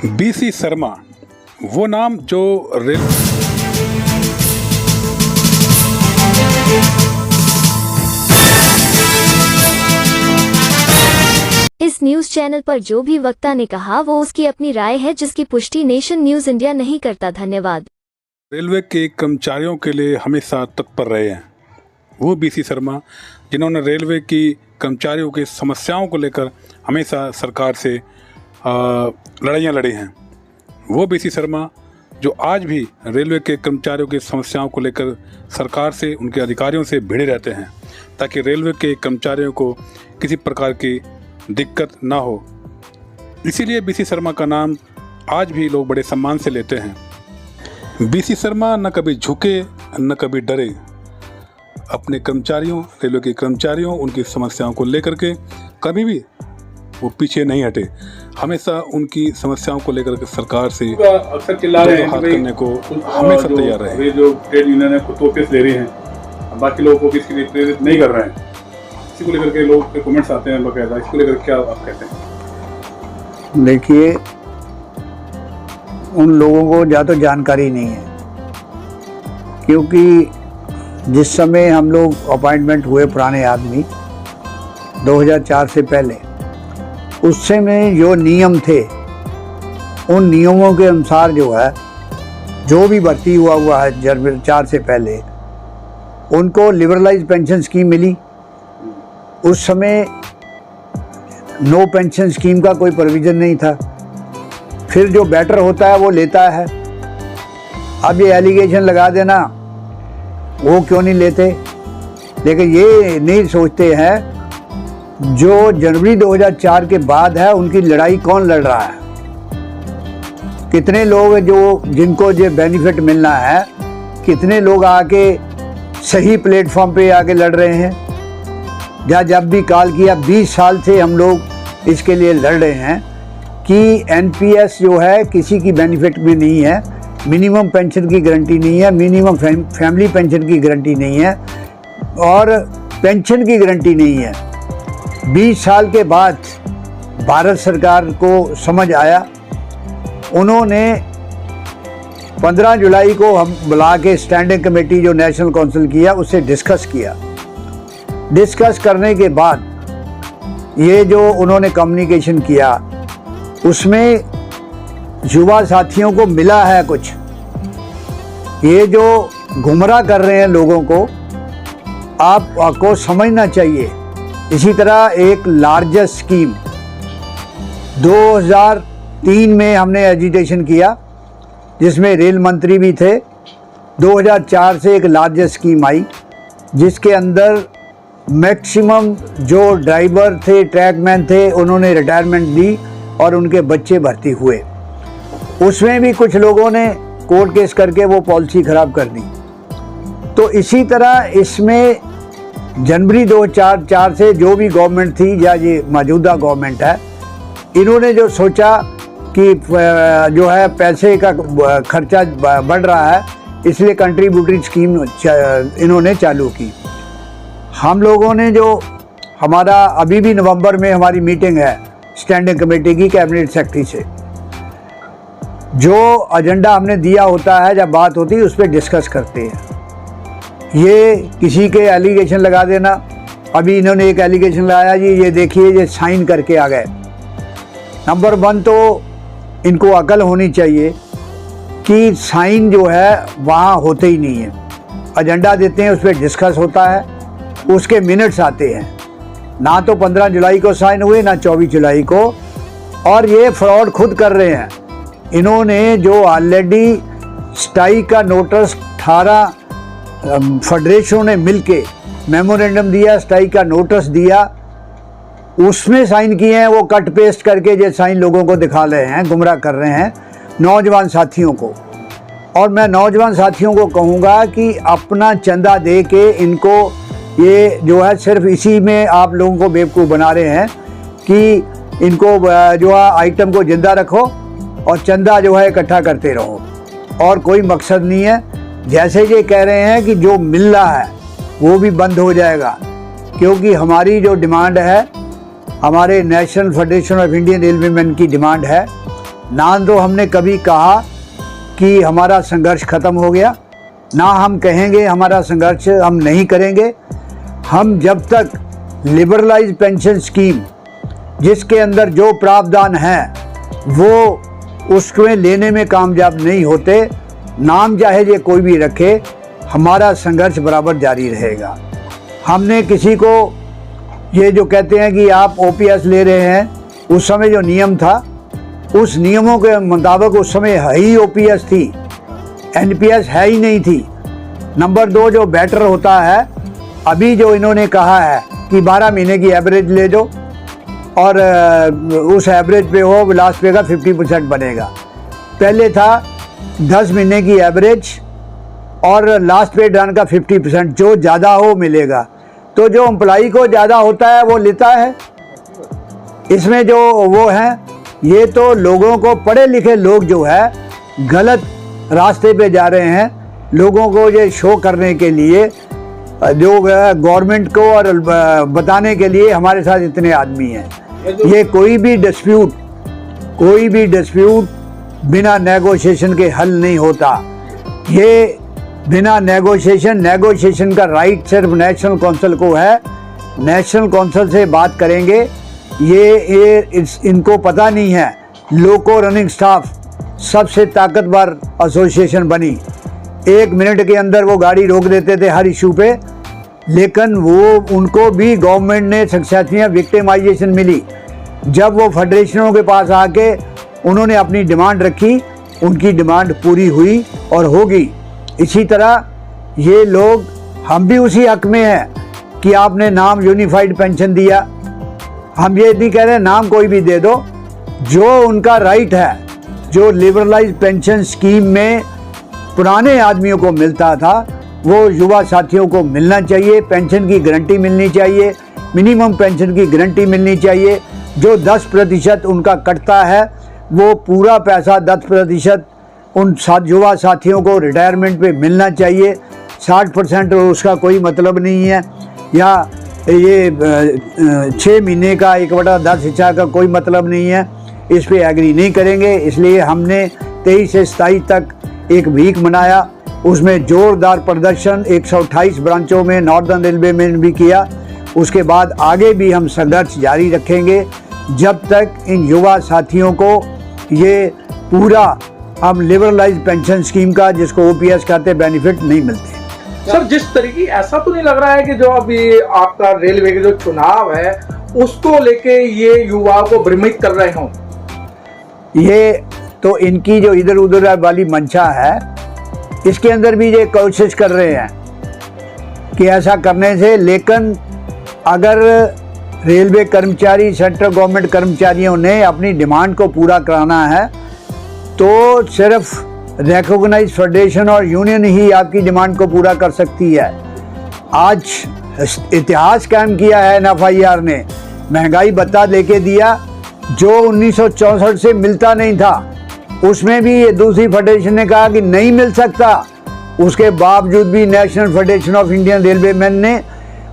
BC Sharma वो नाम जो इस न्यूज चैनल पर जो भी वक्ता ने कहा वो उसकी अपनी राय है, जिसकी पुष्टि नेशन न्यूज इंडिया नहीं करता। धन्यवाद। रेलवे के कर्मचारियों के लिए हमेशा तत्पर रहे हैं वो बीसी शर्मा, जिन्होंने रेलवे की कर्मचारियों की समस्याओं को लेकर हमेशा सरकार से लड़ाइयाँ लड़ी हैं। वो बीसी शर्मा जो आज भी रेलवे के कर्मचारियों की समस्याओं को लेकर सरकार से, उनके अधिकारियों से भिड़े रहते हैं ताकि रेलवे के कर्मचारियों को किसी प्रकार की दिक्कत ना हो। इसीलिए बीसी शर्मा का नाम आज भी लोग बड़े सम्मान से लेते हैं। बीसी शर्मा न कभी झुके न कभी डरे, अपने कर्मचारियों, रेलवे के कर्मचारियों, उनकी समस्याओं को लेकर के कभी भी वो पीछे नहीं हटे। हमेशा उनकी समस्याओं को लेकर के सरकार से अक्सर चिल्ला रहे हैं हाथ करने को हमेशा तैयार रहे। जो ट्रेड यूनियन है खुद तोहफे दे रही हैं, बाकी लोगों को इसके लिए प्रेरित नहीं कर रहे हैं। इसी को लेकर के लोग के कमेंट्स आते हैं बकायदा। इसको लेकर क्या आप कहते हैं? देखिए, उन लोगों को ज़्यादा जानकारी नहीं है, क्योंकि जिस समय हम लोग अपॉइंटमेंट हुए पुराने आदमी 2004 से पहले, उस समय जो नियम थे उन नियमों के अनुसार जो है, जो भी भर्ती हुआ है जनवरी 4 से पहले, उनको लिबरलाइज पेंशन स्कीम मिली। उस समय नो पेंशन स्कीम का कोई प्रोविज़न नहीं था। फिर जो बेटर होता है वो लेता है। अब ये एलिगेशन लगा देना वो क्यों नहीं लेते, लेकिन ये नहीं सोचते हैं जो जनवरी 2004 के बाद है उनकी लड़ाई कौन लड़ रहा है। कितने लोग जो जिनको ये बेनिफिट मिलना है, कितने लोग आके सही प्लेटफॉर्म पे आके लड़ रहे हैं। जब भी कॉल किया, 20 साल से हम लोग इसके लिए लड़ रहे हैं कि एनपीएस जो है किसी की बेनिफिट में नहीं है, मिनिमम पेंशन की गारंटी नहीं है, मिनिमम फैमिली पेंशन की गारंटी नहीं है और पेंशन की गारंटी नहीं है। 20 साल के बाद भारत सरकार को समझ आया। उन्होंने 15 जुलाई को हम बुला के स्टैंडिंग कमेटी जो नेशनल काउंसिल किया उससे डिस्कस किया। डिस्कस करने के बाद ये जो उन्होंने कम्युनिकेशन किया उसमें युवा साथियों को मिला है कुछ। ये जो गुमराह कर रहे हैं लोगों को, आपको समझना चाहिए। इसी तरह एक लार्जेस्ट स्कीम 2003 में हमने एजिटेशन किया, जिसमें रेल मंत्री भी थे। 2004 से एक लार्जेस्ट स्कीम आई जिसके अंदर मैक्सिमम जो ड्राइवर थे, ट्रैकमैन थे, उन्होंने रिटायरमेंट दी और उनके बच्चे भर्ती हुए। उसमें भी कुछ लोगों ने कोर्ट केस करके वो पॉलिसी ख़राब कर दी। तो इसी तरह इसमें जनवरी 2004 से जो भी गवर्नमेंट थी या ये मौजूदा गवर्नमेंट है, इन्होंने जो सोचा कि जो है पैसे का खर्चा बढ़ रहा है, इसलिए कंट्रीब्यूटरी स्कीम इन्होंने चालू की। हम लोगों ने जो हमारा अभी भी नवंबर में हमारी मीटिंग है स्टैंडिंग कमेटी की कैबिनेट सेक्रेटरी से, जो एजेंडा हमने दिया होता है, जब बात होती है उस पर डिस्कस करते हैं। ये किसी के एलिगेशन लगा देना, अभी इन्होंने एक एलिगेशन लगाया जी, ये देखिए ये साइन करके आ गए। नंबर 1 तो इनको अकल होनी चाहिए कि साइन जो है वहाँ होते ही नहीं है। एजेंडा देते हैं, उस पर डिस्कस होता है, उसके मिनट्स आते हैं। ना तो 15 जुलाई को साइन हुए, ना 24 जुलाई को। और ये फ्रॉड खुद कर रहे हैं। इन्होंने जो ऑलरेडी स्ट्राइक का नोटिस 18 फेडरेशनों ने मिलके मेमोरेंडम दिया, स्ट्राइक का नोटिस दिया, उसमें साइन किए हैं। वो कट पेस्ट करके ये साइन लोगों को दिखा रहे हैं, गुमराह कर रहे हैं नौजवान साथियों को। और मैं नौजवान साथियों को कहूँगा कि अपना चंदा दे के इनको, ये जो है सिर्फ इसी में आप लोगों को बेवकूफ़ बना रहे हैं कि इनको जो है आइटम को ज़िंदा रखो और चंदा जो है इकट्ठा करते रहो, और कोई मकसद नहीं है। जैसे ये कह रहे हैं कि जो मिल रहा है वो भी बंद हो जाएगा, क्योंकि हमारी जो डिमांड है, हमारे national federation of Indian railway man की डिमांड है ना तो हमने कभी कहा कि हमारा संघर्ष खत्म हो गया, ना हम कहेंगे हमारा संघर्ष हम नहीं करेंगे। हम जब तक लिबरलाइज पेंशन स्कीम जिसके अंदर जो प्रावधान है वो उसमें लेने में कामयाब नहीं होते, नाम चाहे ये कोई भी रखे, हमारा संघर्ष बराबर जारी रहेगा। हमने किसी को ये जो कहते हैं कि आप ओपीएस ले रहे हैं, उस समय जो नियम था उस नियमों के मुताबिक उस समय है ही ओपीएस थी, एनपीएस है ही नहीं थी। नंबर 2 जो बेटर होता है, अभी जो इन्होंने कहा है कि 12 महीने की एवरेज ले दो और उस एवरेज पे हो लास्ट पे का 50% बनेगा। पहले था 10 महीने की एवरेज और लास्ट पे डन का 50%, जो ज़्यादा हो मिलेगा। तो जो एम्प्लॉई को ज़्यादा होता है वो लेता है। इसमें जो वो है, ये तो लोगों को, पढ़े लिखे लोग जो है गलत रास्ते पे जा रहे हैं। लोगों को ये शो करने के लिए, जो गवर्नमेंट को और बताने के लिए हमारे साथ इतने आदमी हैं। ये कोई भी डिस्प्यूट बिना नेगोशिएशन के हल नहीं होता। ये बिना नेगोशिएशन का राइट सिर्फ नेशनल काउंसिल को है। नेशनल काउंसिल से बात करेंगे। इनको पता नहीं है, लोको रनिंग स्टाफ सबसे ताकतवर एसोसिएशन बनी। 1 मिनट के अंदर वो गाड़ी रोक देते थे हर इशू पे, लेकिन वो उनको भी गवर्नमेंट ने सक्सेसफुल विक्टिमाइजेशन मिली। जब वो फेडरेशनों के पास आके उन्होंने अपनी डिमांड रखी, उनकी डिमांड पूरी हुई और होगी। इसी तरह ये लोग, हम भी उसी हक में हैं कि आपने नाम यूनिफाइड पेंशन दिया। हम ये नहीं कह रहे नाम कोई भी दे दो, जो उनका राइट है, जो लिबरलाइज पेंशन स्कीम में पुराने आदमियों को मिलता था वो युवा साथियों को मिलना चाहिए। पेंशन की गारंटी मिलनी चाहिए, मिनिमम पेंशन की गारंटी मिलनी चाहिए। जो 10% उनका कटता है वो पूरा पैसा 10% उन युवा साथियों को रिटायरमेंट पे मिलना चाहिए। 60% उसका कोई मतलब नहीं है, या ये 6 महीने का 1/10 हिस्सा का कोई मतलब नहीं है। इस पे एग्री नहीं करेंगे। इसलिए हमने 23 से 27 तक एक वीक मनाया, उसमें जोरदार प्रदर्शन 128 ब्रांचों में नॉर्दर्न रेलवे में भी किया। उसके बाद आगे भी हम संघर्ष जारी रखेंगे जब तक इन युवा साथियों को ये पूरा हम लिबरलाइज पेंशन स्कीम का, जिसको ओपीएस कहते हैं, बेनिफिट नहीं मिलते। सर, जिस तरीके, ऐसा तो नहीं लग रहा है कि जो अभी आपका रेलवे के जो चुनाव है उसको लेके ये युवा को भ्रमित कर रहे हों? ये तो इनकी जो इधर उधर वाली मंशा है, इसके अंदर भी ये कोशिश कर रहे हैं कि ऐसा करने से। लेकिन अगर रेलवे कर्मचारी, सेंट्रल गवर्नमेंट कर्मचारियों ने अपनी डिमांड को पूरा कराना है तो सिर्फ रिकॉग्नाइज फेडरेशन और यूनियन ही आपकी डिमांड को पूरा कर सकती है। आज इतिहास कायम किया है एनएफआईआर ने, महंगाई भत्ता लेके दिया जो 1964 से मिलता नहीं था। उसमें भी ये दूसरी फेडरेशन ने कहा कि नहीं मिल सकता। उसके बावजूद भी national federation of Indian railway man ने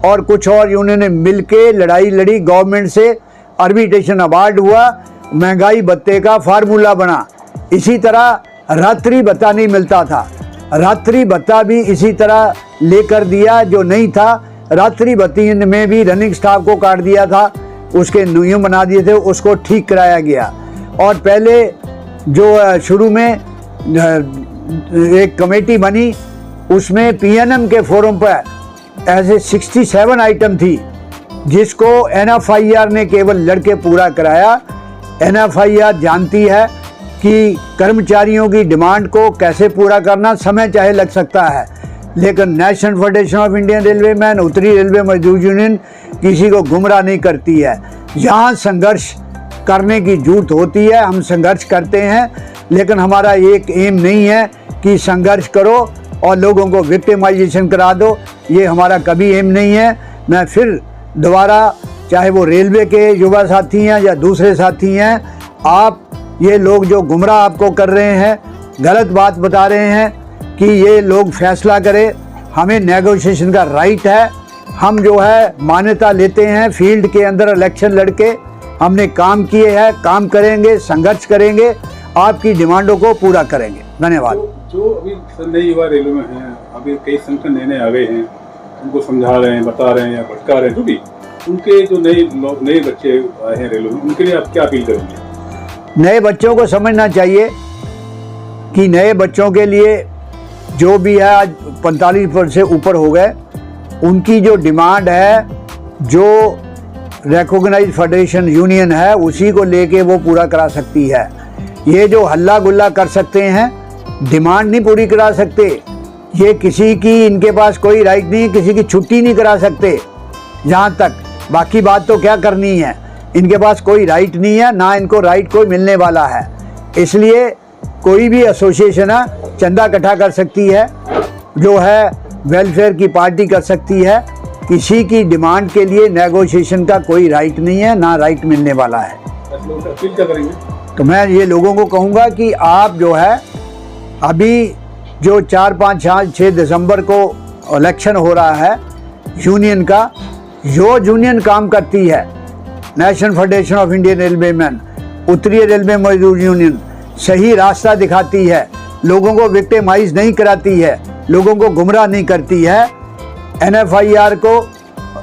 और कुछ और यूनियन ने मिलके लड़ाई लड़ी, गवर्नमेंट से आर्बिट्रेशन अवार्ड हुआ, महंगाई भत्ते का फार्मूला बना। इसी तरह रात्रि भत्ता नहीं मिलता था, रात्रि भत्ता भी इसी तरह लेकर दिया जो नहीं था। रात्रि भत्ते में भी रनिंग स्टाफ को काट दिया था, उसके नियम बना दिए थे, उसको ठीक कराया गया। और पहले जो शुरू में एक कमेटी बनी, उसमें पीएनएम के फोरम पर ऐसे 67 आइटम थी जिसको एनएफआईआर ने केवल लड़के पूरा कराया। एनएफआईआर जानती है कि कर्मचारियों की डिमांड को कैसे पूरा करना, समय चाहे लग सकता है, लेकिन national federation of Indian railway man, उत्तरी रेलवे मजदूर यूनियन किसी को गुमराह नहीं करती है। यहाँ संघर्ष करने की जरूरत होती है, हम संघर्ष करते हैं, लेकिन हमारा एक एम नहीं है कि संघर्ष करो और लोगों को विक्टिमाइजेशन करा दो। ये हमारा कभी एम नहीं है। मैं फिर दोबारा, चाहे वो रेलवे के युवा साथी हैं या दूसरे साथी हैं, आप ये लोग जो गुमराह आपको कर रहे हैं, गलत बात बता रहे हैं कि ये लोग फैसला करें। हमें नेगोशिएशन का राइट है। हम जो है मान्यता लेते हैं, फील्ड के अंदर इलेक्शन लड़के हमने काम किए हैं, काम करेंगे, संघर्ष करेंगे। आपकी डिमांडों को पूरा करेंगे। धन्यवाद। जो अभी नए युवा रेलवे में हैं, अभी कई संगठन नए आ गए हैं, उनको समझा रहे हैं, बता रहे हैं या भटका रहे हैं, जो भी उनके जो नए बच्चे आए हैं रेलवे में, उनके लिए आप क्या अपील करेंगे? नए बच्चों को समझना चाहिए कि नए बच्चों के लिए जो भी है, आज 45% से ऊपर हो गए, उनकी जो डिमांड है, जो रिकॉग्नाइज्ड फेडरेशन यूनियन है, उसी को लेके वो पूरा करा सकती है। ये जो हल्ला गुल्ला कर सकते हैं, डिमांड नहीं पूरी करा सकते। ये किसी की, इनके पास कोई राइट नहीं, किसी की छुट्टी नहीं करा सकते। जहाँ तक बाकी बात तो क्या करनी है, इनके पास कोई राइट नहीं है, ना इनको राइट कोई मिलने वाला है। इसलिए कोई भी एसोसिएशन है चंदा इकट्ठा कर सकती है, जो है वेलफेयर की पार्टी कर सकती है। किसी की डिमांड के लिए नेगोशिएशन का कोई राइट नहीं है, ना राइट मिलने वाला है। अपील क्या करेंगे? तो मैं ये लोगों को कहूँगा कि आप जो है, अभी जो 4, 5, 6 दिसंबर को इलेक्शन हो रहा है यूनियन का, जो यूनियन काम करती है, national federation of Indian railway man, उत्तरीय रेलवे मजदूर यूनियन, सही रास्ता दिखाती है, लोगों को विक्टिमाइज नहीं कराती है, लोगों को गुमराह नहीं करती है। NFIR को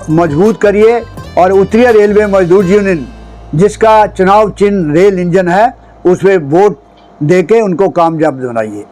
मजबूत करिए और उत्तरीय रेलवे मजदूर यूनियन, जिसका चुनाव चिन्ह रेल इंजन है, उस पर वोट देके उनको कामयाब बनाइए।